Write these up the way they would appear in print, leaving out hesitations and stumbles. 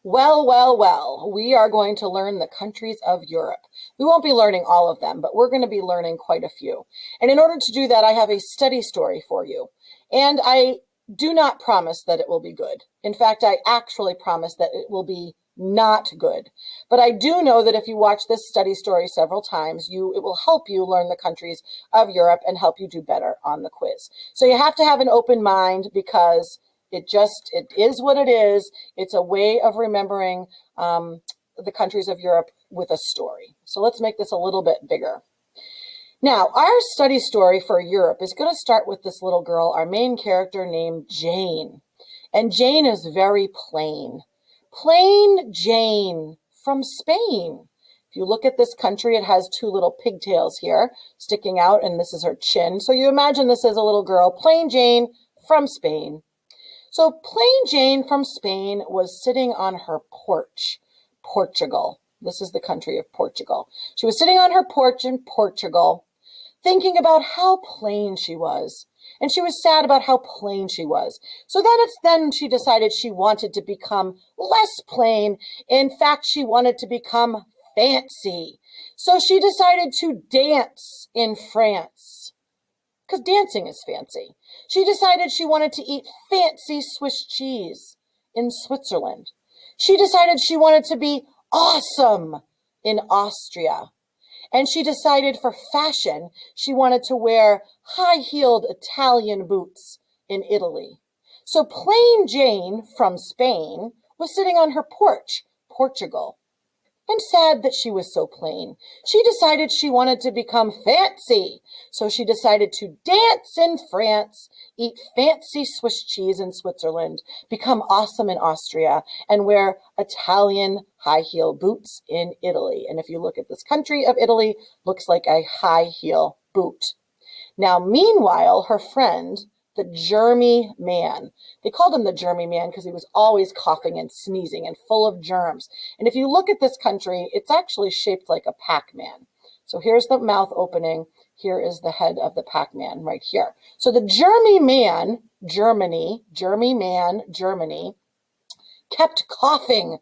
Well, well, well, we are going to learn the countries of Europe. We won't be learning all of them, but we're going to be learning quite a few. And in order to do that, I have a study story for you. And I do not promise that it will be good. In fact, I actually promise that it will be not good. But I do know that if you watch this study story several times, it will help you learn the countries of Europe and help you do better on the quiz. So you have to have an open mind because it is what it is. It's a way of remembering the countries of Europe with a story. So let's make this a little bit bigger. Now, our study story for Europe is going to start with this little girl, our main character named Jane. And Jane is very plain. Plain Jane from Spain. If you look at this country, it has two little pigtails here sticking out, and this is her chin. So you imagine this as a little girl, plain Jane from Spain. So plain Jane from Spain was sitting on her porch, Portugal. This is the country of Portugal. She was sitting on her porch in Portugal, thinking about how plain she was. And she was sad about how plain she was. So then she decided she wanted to become less plain. In fact, she wanted to become fancy. So she decided to dance in France, because dancing is fancy. She decided she wanted to eat fancy Swiss cheese in Switzerland. She decided she wanted to be awesome in Austria. And she decided for fashion, she wanted to wear high-heeled Italian boots in Italy. So plain Jane from Spain was sitting on her porch, Portugal, and sad that she was so plain. She decided she wanted to become fancy. So she decided to dance in France, eat fancy Swiss cheese in Switzerland, become awesome in Austria, and wear Italian high-heel boots in Italy. And if you look at this country of Italy, looks like a high-heel boot. Now, meanwhile, her friend, the germy man. They called him the germy man because he was always coughing and sneezing and full of germs. And if you look at this country, it's actually shaped like a Pac-Man. So here's the mouth opening. Here is the head of the Pac-Man right here. So the germy man, Germany, kept coughing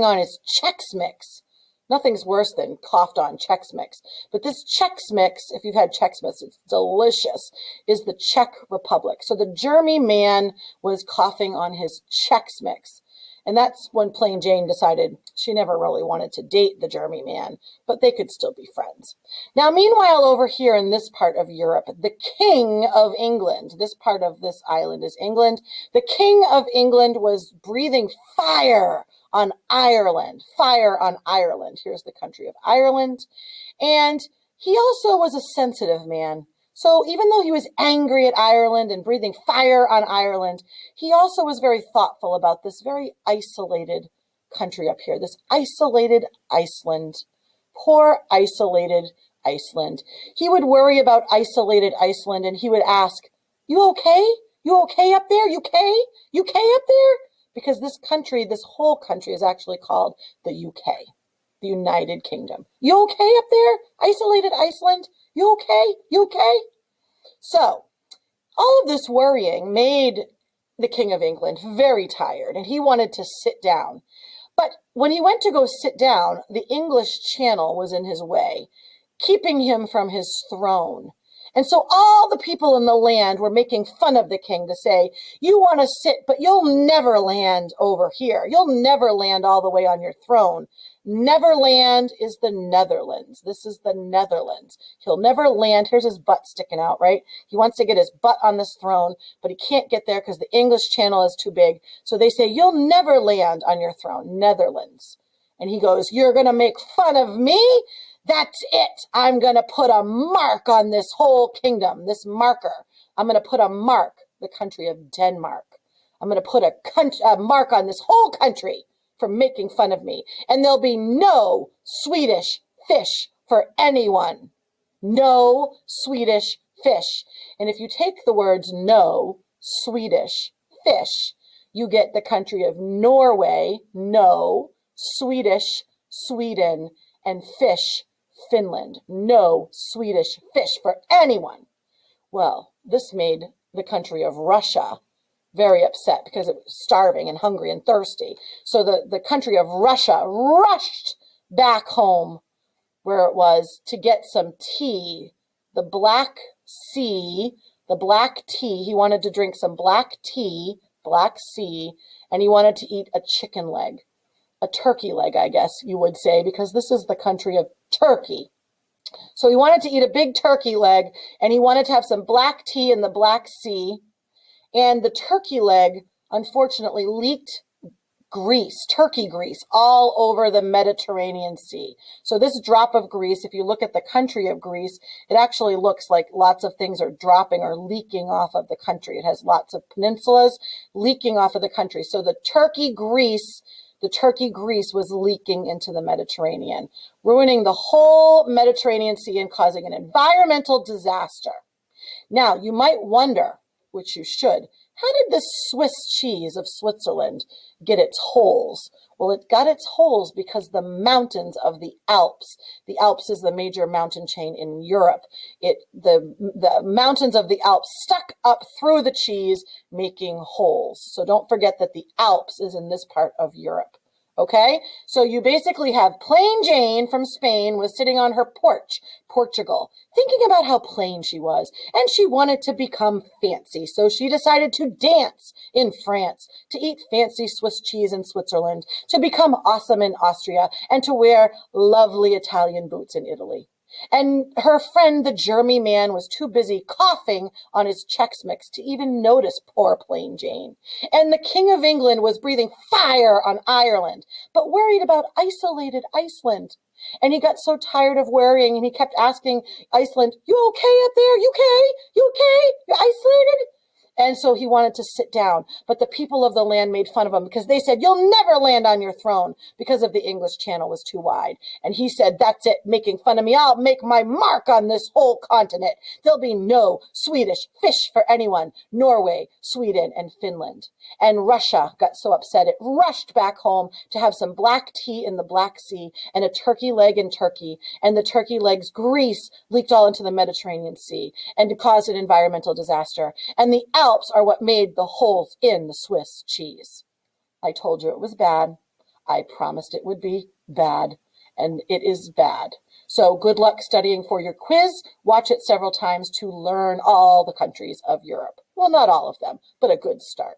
on his Chex Mix. Nothing's worse than coughed on Chex Mix. But this Chex Mix, if you've had Chex Mix, it's delicious, is the Czech Republic. So the germy man was coughing on his Chex Mix. And that's when plain Jane decided she never really wanted to date the germy man, but they could still be friends. Now, meanwhile, over here in this part of Europe, the King of England, this part of this island is England, the King of England was breathing fire on Ireland. Here's the country of Ireland. And he also was a sensitive man. So even though he was angry at Ireland and breathing fire on Ireland, he also was very thoughtful about this very isolated country up here, this isolated Iceland. Poor isolated Iceland. He would worry about isolated Iceland and he would ask, "You okay? You okay up there? You okay? You okay up there?" Because this whole country is actually called the UK, the United Kingdom. "You okay up there? Isolated Iceland? You okay? You okay?" So all of this worrying made the King of England very tired, and he wanted to sit down. But when he went to go sit down, the English Channel was in his way, keeping him from his throne. And so all the people in the land were making fun of the king to say, "You want to sit, but you'll never land over here. You'll never land all the way on your throne." Neverland is the Netherlands. This is the Netherlands. He'll never land. Here's his butt sticking out, right? He wants to get his butt on this throne, but he can't get there because the English Channel is too big. So they say, "You'll never land on your throne, Netherlands." And he goes, "You're going to make fun of me? That's it. I'm going to put a mark on this whole kingdom, this marker. I'm going to put a mark, the country of Denmark. I'm going to put a mark on this whole country for making fun of me. And there'll be no Swedish fish for anyone. No Swedish fish." And if you take the words "no Swedish fish," you get the country of Norway, no, Swedish, Sweden, and fish, Finland. No Swedish fish for anyone. Well, this made the country of Russia very upset because it was starving and hungry and thirsty. So the country of Russia rushed back home where it was to get some tea. The Black Sea, the black tea. He wanted to drink some black tea, Black Sea, and he wanted to eat a chicken leg, a turkey leg, I guess you would say, because this is the country of Turkey. So he wanted to eat a big turkey leg, and he wanted to have some black tea in the Black Sea. And the turkey leg, unfortunately, leaked grease, turkey grease, all over the Mediterranean Sea. So this drop of grease, if you look at the country of Greece, it actually looks like lots of things are dropping or leaking off of the country. It has lots of peninsulas leaking off of the country. So the turkey grease was leaking into the Mediterranean, ruining the whole Mediterranean Sea and causing an environmental disaster. Now, you might wonder, which you should, how did this Swiss cheese of Switzerland get its holes? Well, it got its holes because the mountains of the Alps is the major mountain chain in Europe. The mountains of the Alps stuck up through the cheese, making holes. So don't forget that the Alps is in this part of Europe. Okay, so you basically have plain Jane from Spain was sitting on her porch, Portugal, thinking about how plain she was, and she wanted to become fancy, so she decided to dance in France, to eat fancy Swiss cheese in Switzerland, to become awesome in Austria, and to wear lovely Italian boots in Italy. And her friend, the Jeremy man, was too busy coughing on his Chex Mix to even notice poor plain Jane. And the King of England was breathing fire on Ireland, but worried about isolated Iceland. And he got so tired of worrying, and he kept asking Iceland, "You okay up there? You okay? You okay? You're isolated?" And so he wanted to sit down, but the people of the land made fun of him because they said, "You'll never land on your throne," because of the English Channel was too wide. And he said, "That's it, making fun of me. I'll make my mark on this whole continent. There'll be no Swedish fish for anyone. Norway, Sweden, and Finland." And Russia got so upset it rushed back home to have some black tea in the Black Sea and a turkey leg in Turkey. And the turkey leg's grease leaked all into the Mediterranean Sea and caused an environmental disaster. And the Alps are what made the holes in the Swiss cheese. I told you it was bad. I promised it would be bad, and it is bad. So good luck studying for your quiz. Watch it several times to learn all the countries of Europe. Well, not all of them, but a good start.